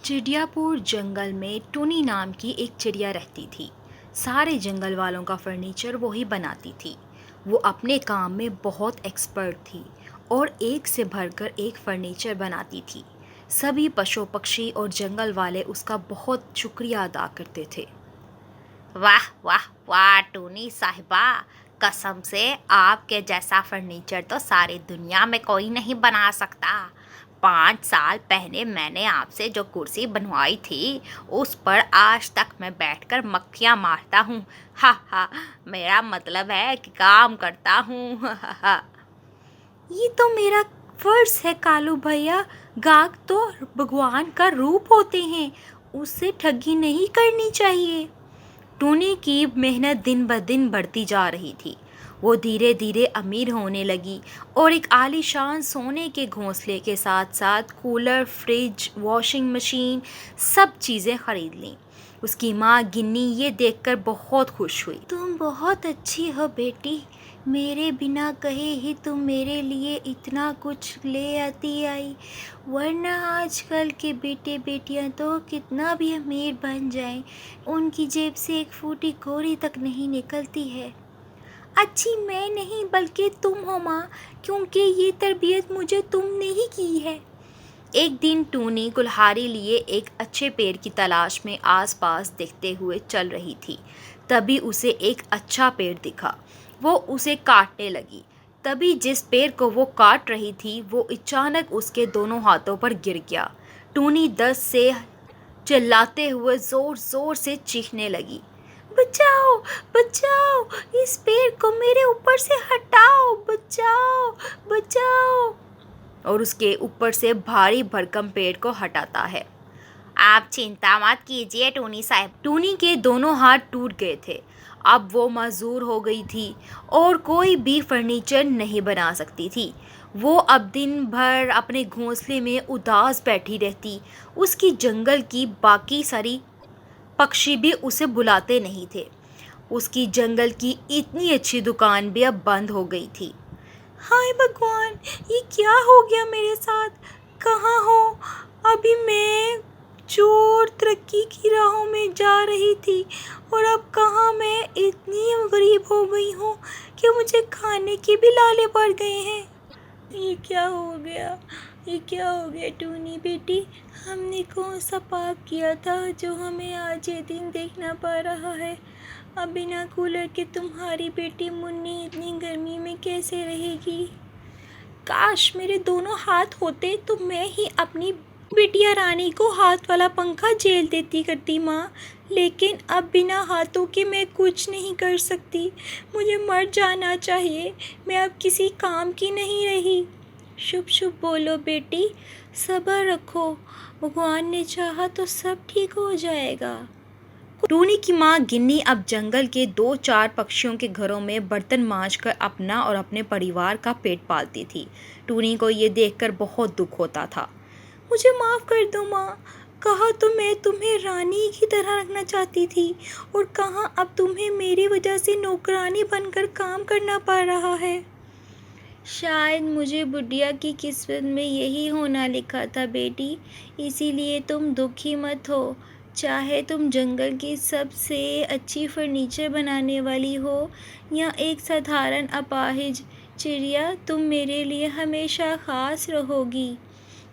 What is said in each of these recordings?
चिड़ियापुर जंगल में टुनी नाम की एक चिड़िया रहती थी। सारे जंगल वालों का फर्नीचर वो ही बनाती थी। वो अपने काम में बहुत एक्सपर्ट थी और एक से भरकर एक फर्नीचर बनाती थी। सभी पशु पक्षी और जंगल वाले उसका बहुत शुक्रिया अदा करते थे। वाह वाह वाह टूनी साहिबा, कसम से आपके जैसा फर्नीचर तो सारी दुनिया में कोई नहीं बना सकता। 5 साल पहले मैंने आपसे जो कुर्सी बनवाई थी उस पर आज तक मैं बैठकर मक्खियाँ मारता हूँ। हा हा, मेरा मतलब है कि काम करता हूँ। हा हा हा। ये तो मेरा फर्ज है कालू भैया। गाग तो भगवान का रूप होते हैं, उससे ठगी नहीं करनी चाहिए। टूनी की मेहनत दिन ब दिन बढ़ती जा रही थी। वो धीरे धीरे अमीर होने लगी और एक आलीशान सोने के घोंसले के साथ साथ कूलर, फ्रिज, वॉशिंग मशीन सब चीज़ें खरीद लीं। उसकी माँ गिन्नी ये देखकर बहुत खुश हुई। तुम बहुत अच्छी हो बेटी, मेरे बिना कहे ही तुम मेरे लिए इतना कुछ ले आती आई, वरना आजकल के बेटे बेटियां तो कितना भी अमीर बन जाएं, उनकी जेब से एक फूटी कौड़ी तक नहीं निकलती है। अच्छी मैं नहीं बल्कि तुम हो माँ, क्योंकि ये तरबियत मुझे तुमने ही की है। एक दिन टूनी कुल्हाड़ी लिए एक अच्छे पेड़ की तलाश में आसपास देखते हुए चल रही थी। तभी उसे एक अच्छा पेड़ दिखा। वो उसे काटने लगी। तभी जिस पेड़ को वो काट रही थी वो अचानक उसके दोनों हाथों पर गिर गया। टूनी दर्द से चिल्लाते हुए जोर जोर से चीखने लगी, बचाओ बचाओ, इस पेड़ को मेरे ऊपर से हटाओ, बचाओ बचाओ। और उसके ऊपर से भारी भरकम पेड़ को हटाता है। आप चिंता मत कीजिए टूनी साहब। टूनी के दोनों हाथ टूट गए थे। अब वो मजबूर हो गई थी और कोई भी फर्नीचर नहीं बना सकती थी। वो अब दिन भर अपने घोंसले में उदास बैठी रहती। उसकी जंगल की बाकी सारी पक्षी भी उसे बुलाते नहीं थे। उसकी जंगल की इतनी अच्छी दुकान भी अब बंद हो गई थी। हाय भगवान, ये क्या हो गया मेरे साथ? कहाँ हो? अभी मैं जोर तरक्की की राहों में जा रही थी और अब कहाँ मैं इतनी गरीब हो गई हूँ कि मुझे खाने के भी लाले पड़ गए हैं। ये क्या हो गया? ये क्या हो गया टूनी बेटी? हमने कौन सा पाप किया था जो हमें आज ये दिन देखना पड़ रहा है? अब बिना कूलर के तुम्हारी बेटी मुन्नी इतनी गर्मी में कैसे रहेगी? काश मेरे दोनों हाथ होते तो मैं ही अपनी बिटिया रानी को हाथ वाला पंखा झेल देती करती माँ, लेकिन अब बिना हाथों के मैं कुछ नहीं कर सकती। मुझे मर जाना चाहिए, मैं अब किसी काम की नहीं रही। शुभ शुभ बोलो बेटी, सब्र रखो, भगवान ने चाहा तो सब ठीक हो जाएगा। टूनी की माँ गिन्नी अब जंगल के 2-4 पक्षियों के घरों में बर्तन मांजकर अपना और अपने परिवार का पेट पालती थी। टूनी को ये देखकर बहुत दुख होता था। मुझे माफ़ कर दो माँ, कहा तो मैं तुम्हें रानी की तरह रखना चाहती थी और कहाँ अब तुम्हें मेरी वजह से नौकरानी बनकर काम करना पड़ रहा है। शायद मुझे बुढ़िया की किस्मत में यही होना लिखा था बेटी, इसीलिए तुम दुखी मत हो। चाहे तुम जंगल की सबसे अच्छी फर्नीचर बनाने वाली हो या एक साधारण अपाहिज चिड़िया, तुम मेरे लिए हमेशा ख़ास रहोगी।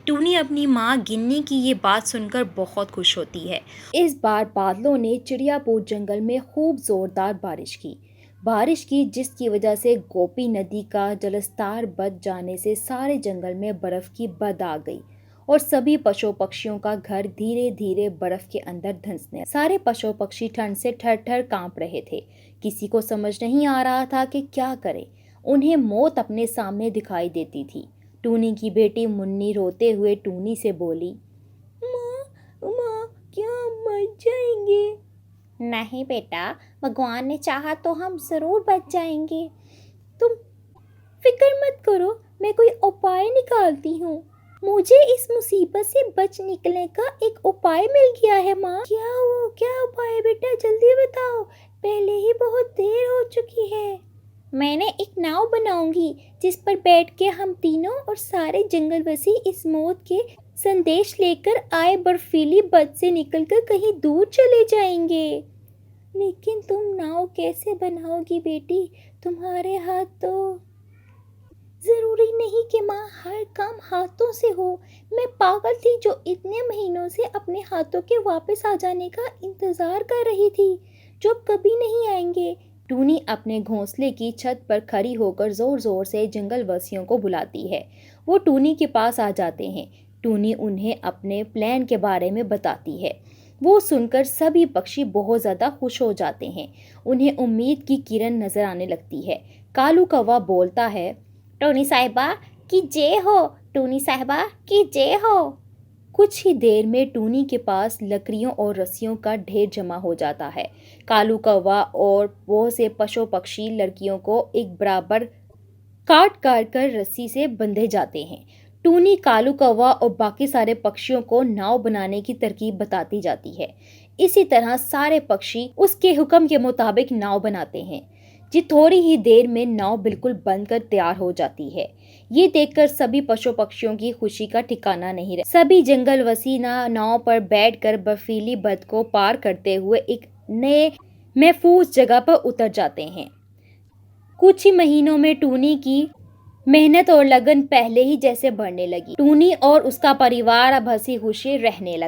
टूनी अपनी माँ गिन्नी की ये बात सुनकर बहुत खुश होती है। इस बार बादलों ने चिड़ियापुर जंगल में खूब जोरदार बारिश की जिसकी वजह से गोपी नदी का जलस्तर बढ़ जाने से सारे जंगल में बर्फ की बद आ गई और सभी पशु पक्षियों का घर धीरे धीरे बर्फ के अंदर धंसने। सारे पशु पक्षी ठंड से ठर ठर कांप रहे थे। किसी को समझ नहीं आ रहा था कि क्या करें। उन्हें मौत अपने सामने दिखाई देती थी। टूनी की बेटी मुन्नी रोते हुए टूनी से बोली, माँ माँ, क्या हम मर जाएंगे? नहीं बेटा, भगवान ने चाहा तो हम ज़रूर बच जाएंगे। तुम फिक्र मत करो, मैं कोई उपाय निकालती हूँ। मुझे इस मुसीबत से बच निकलने का एक उपाय मिल गया है माँ। क्या उपाय है बेटा, जल्दी बताओ, पहले ही बहुत देर हो चुकी है। मैंने एक नाव बनाऊंगी जिस पर बैठ के हम तीनों और सारे जंगलवासी इस मौत के संदेश लेकर आए बर्फीली बद से निकलकर कहीं दूर चले जाएंगे। लेकिन तुम नाव कैसे बनाओगी बेटी? तुम्हारे हाथ तो। जरूरी नहीं कि माँ हर काम हाथों से हो। मैं पागल थी जो इतने महीनों से अपने हाथों के वापस आ जाने का इंतजार कर रही थी, जो अब कभी नहीं आएंगे। टूनी अपने घोंसले की छत पर खड़ी होकर जोर जोर से जंगल वासियों को बुलाती है। वो टूनी के पास आ जाते हैं। टूनी उन्हें अपने प्लान के बारे में बताती है। वो सुनकर सभी पक्षी बहुत ज़्यादा खुश हो जाते हैं। उन्हें उम्मीद की किरण नजर आने लगती है। कालू कौवा बोलता है, टूनी साहिबा की जय हो, टूनी साहिबा की जय हो। कुछ ही देर में टूनी के पास लकड़ियों और रस्सियों का ढेर जमा हो जाता है। कालू कौवा और बहुत से पशु पक्षी लड़कियों को एक बराबर काट काट कर रस्सी से बंधे जाते हैं। टूनी कालू कौवा और बाकी सारे पक्षियों को नाव बनाने की तरकीब बताती जाती है। इसी तरह सारे पक्षी उसके हुक्म के मुताबिक नाव बनाते हैं। जी थोड़ी ही देर में नाव बिल्कुल बनकर तैयार हो जाती है। ये देखकर सभी पशु पक्षियों की खुशी का ठिकाना नहीं रहा। सभी जंगलवासी नाव पर बैठकर बर्फीली बद को पार करते हुए एक नए महफूज जगह पर उतर जाते हैं। कुछ ही महीनों में टूनी की मेहनत और लगन पहले ही जैसे बढ़ने लगी। टूनी और उसका परिवार अब हंसी खुशी रहने लगा।